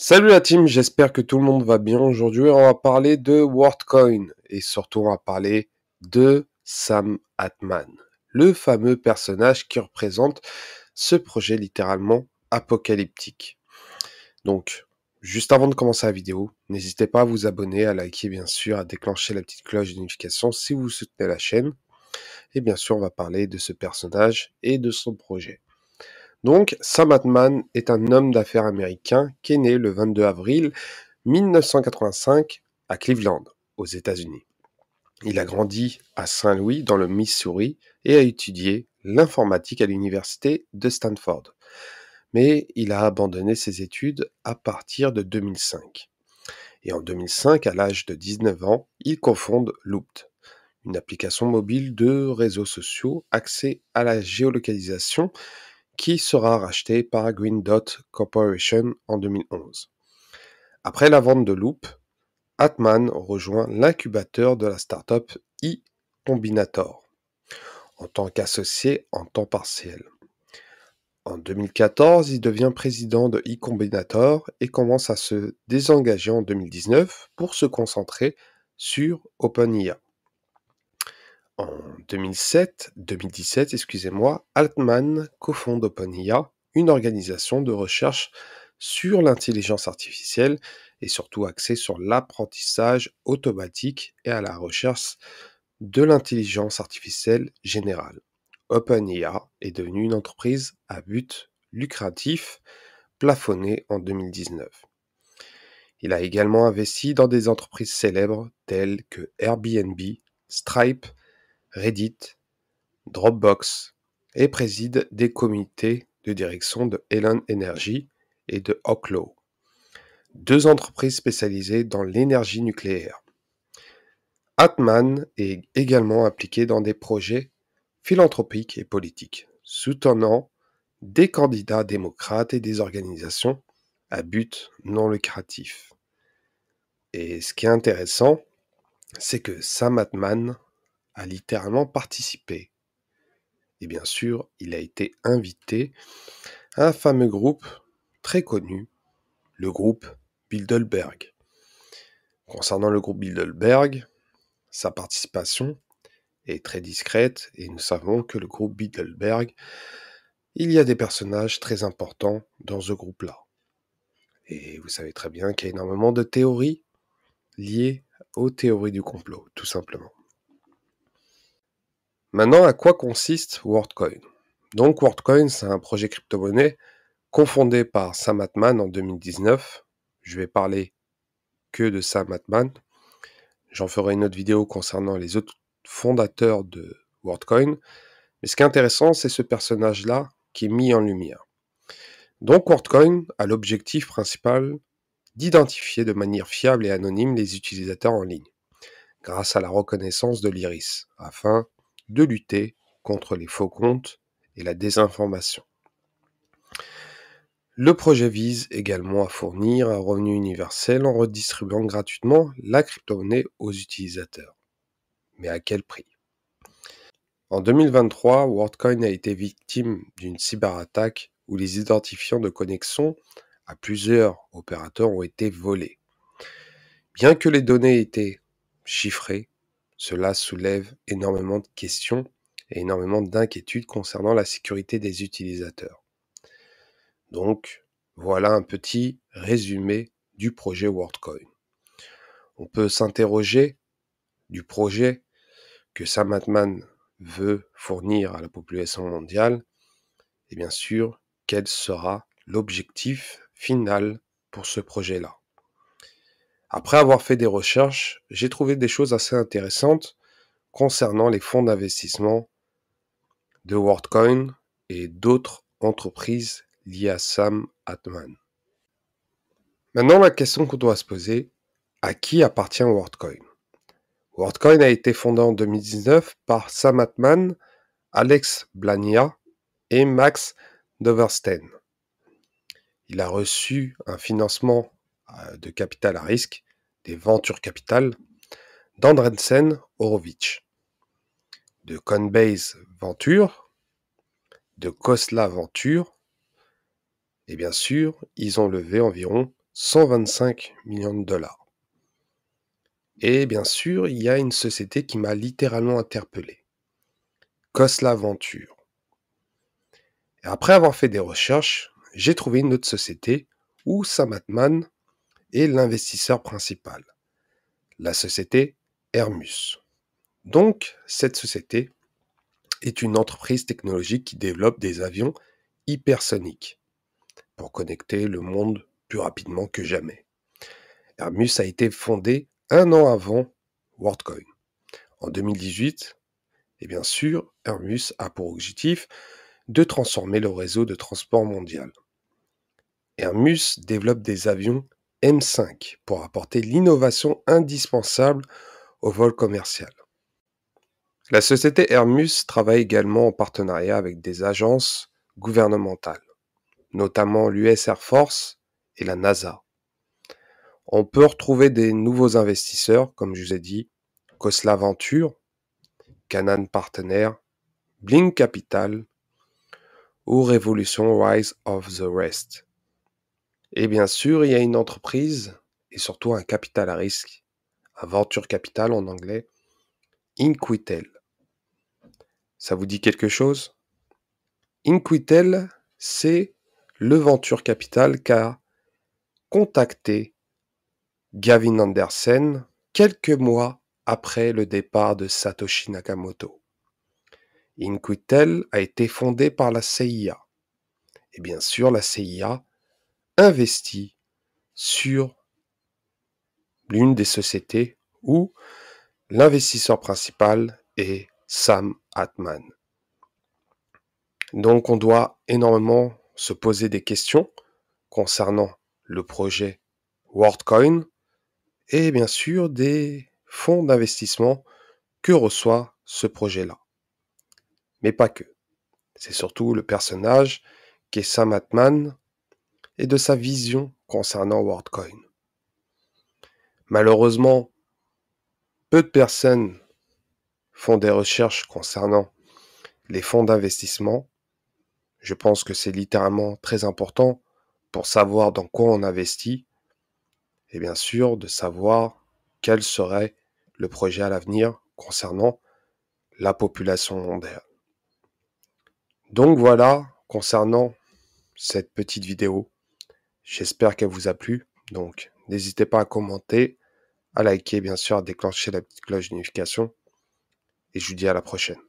Salut la team, j'espère que tout le monde va bien. Aujourd'hui, on va parler de WorldCoin et surtout on va parler de Sam Altman, le fameux personnage qui représente ce projet littéralement apocalyptique. Donc, juste avant de commencer la vidéo, n'hésitez pas à vous abonner, à liker bien sûr, à déclencher la petite cloche de notification si vous soutenez la chaîne. Et bien sûr, on va parler de ce personnage et de son projet. Donc, Sam Altman est un homme d'affaires américain qui est né le 22 avril 1985 à Cleveland, aux États-Unis. Il a grandi à Saint-Louis, dans le Missouri, et a étudié l'informatique à l'université de Stanford. Mais il a abandonné ses études à partir de 2005. Et en 2005, à l'âge de 19 ans, il cofonde Looped, une application mobile de réseaux sociaux axée à la géolocalisation qui sera racheté par Green Dot Corporation en 2011. Après la vente de Loop, Altman rejoint l'incubateur de la startup eCombinator en tant qu'associé en temps partiel. En 2014, il devient président de eCombinator et commence à se désengager en 2019 pour se concentrer sur OpenIA. En 2017, Altman cofonde OpenIA, une organisation de recherche sur l'intelligence artificielle et surtout axée sur l'apprentissage automatique et à la recherche de l'intelligence artificielle générale. OpenIA est devenue une entreprise à but lucratif plafonnée en 2019. Il a également investi dans des entreprises célèbres telles que Airbnb, Stripe, Reddit, Dropbox et préside des comités de direction de Elon Energy et de Oklo, deux entreprises spécialisées dans l'énergie nucléaire. Altman est également impliqué dans des projets philanthropiques et politiques, soutenant des candidats démocrates et des organisations à but non lucratif. Et ce qui est intéressant, c'est que Sam Altman a littéralement participé. Et bien sûr, il a été invité à un fameux groupe très connu, le groupe Bilderberg. Concernant le groupe Bilderberg, sa participation est très discrète et nous savons que le groupe Bilderberg, il y a des personnages très importants dans ce groupe-là. Et vous savez très bien qu'il y a énormément de théories liées aux théories du complot, tout simplement. Maintenant, à quoi consiste WorldCoin ? Donc WorldCoin, c'est un projet crypto-monnaie cofondé par Sam Altman en 2019. Je vais parler que de Sam Altman. J'en ferai une autre vidéo concernant les autres fondateurs de WorldCoin. Mais ce qui est intéressant, c'est ce personnage-là qui est mis en lumière. Donc WorldCoin a l'objectif principal d'identifier de manière fiable et anonyme les utilisateurs en ligne, grâce à la reconnaissance de l'iris, afin de lutter contre les faux comptes et la désinformation. Le projet vise également à fournir un revenu universel en redistribuant gratuitement la crypto-monnaie aux utilisateurs. Mais à quel prix ? En 2023, WorldCoin a été victime d'une cyberattaque où les identifiants de connexion à plusieurs opérateurs ont été volés. Bien que les données aient été chiffrées, cela soulève énormément de questions et énormément d'inquiétudes concernant la sécurité des utilisateurs. Donc, voilà un petit résumé du projet WorldCoin. On peut s'interroger du projet que Sam Altman veut fournir à la population mondiale et bien sûr, quel sera l'objectif final pour ce projet-là. Après avoir fait des recherches, j'ai trouvé des choses assez intéressantes concernant les fonds d'investissement de WorldCoin et d'autres entreprises liées à Sam Altman. Maintenant, la question qu'on doit se poser, à qui appartient WorldCoin ? WorldCoin a été fondé en 2019 par Sam Altman, Alex Blania et Max Doverstein. Il a reçu un financement de capital à risque, des Venture Capital, d'Andreessen Horowitz, de Coinbase Venture, de Khosla Venture, et bien sûr, ils ont levé environ 125 millions de dollars. Et bien sûr, il y a une société qui m'a littéralement interpellé. Khosla Venture. Et après avoir fait des recherches, j'ai trouvé une autre société où Sam Altman est l'investisseur principal. La société Hermus. Donc, cette société est une entreprise technologique qui développe des avions hypersoniques pour connecter le monde plus rapidement que jamais. Hermus a été fondé un an avant WorldCoin, en 2018, et bien sûr, Hermus a pour objectif de transformer le réseau de transport mondial. Hermus développe des avions M5 pour apporter l'innovation indispensable au vol commercial. La société Hermus travaille également en partenariat avec des agences gouvernementales, notamment l'US Air Force et la NASA. On peut retrouver des nouveaux investisseurs, comme je vous ai dit, Khosla Venture, Canaan Partners, Blink Capital ou Revolution Rise of the Rest. Et bien sûr, il y a une entreprise et surtout un capital à risque, un venture capital en anglais, Inquitel. Ça vous dit quelque chose? Inquitel, c'est le venture capital qu'a contacté Gavin Andersen quelques mois après le départ de Satoshi Nakamoto. Inquitel a été fondé par la CIA. Et bien sûr, la CIA investit sur l'une des sociétés où l'investisseur principal est Sam Altman. Donc on doit énormément se poser des questions concernant le projet WorldCoin et bien sûr des fonds d'investissement que reçoit ce projet-là. Mais pas que. C'est surtout le personnage qu'est Sam Altman et de sa vision concernant WorldCoin. Malheureusement, peu de personnes font des recherches concernant les fonds d'investissement. Je pense que c'est littéralement très important pour savoir dans quoi on investit et bien sûr de savoir quel serait le projet à l'avenir concernant la population mondiale. Donc voilà, concernant cette petite vidéo, j'espère qu'elle vous a plu. Donc n'hésitez pas à commenter, à liker, bien sûr, à déclencher la petite cloche de notification. Et je vous dis à la prochaine.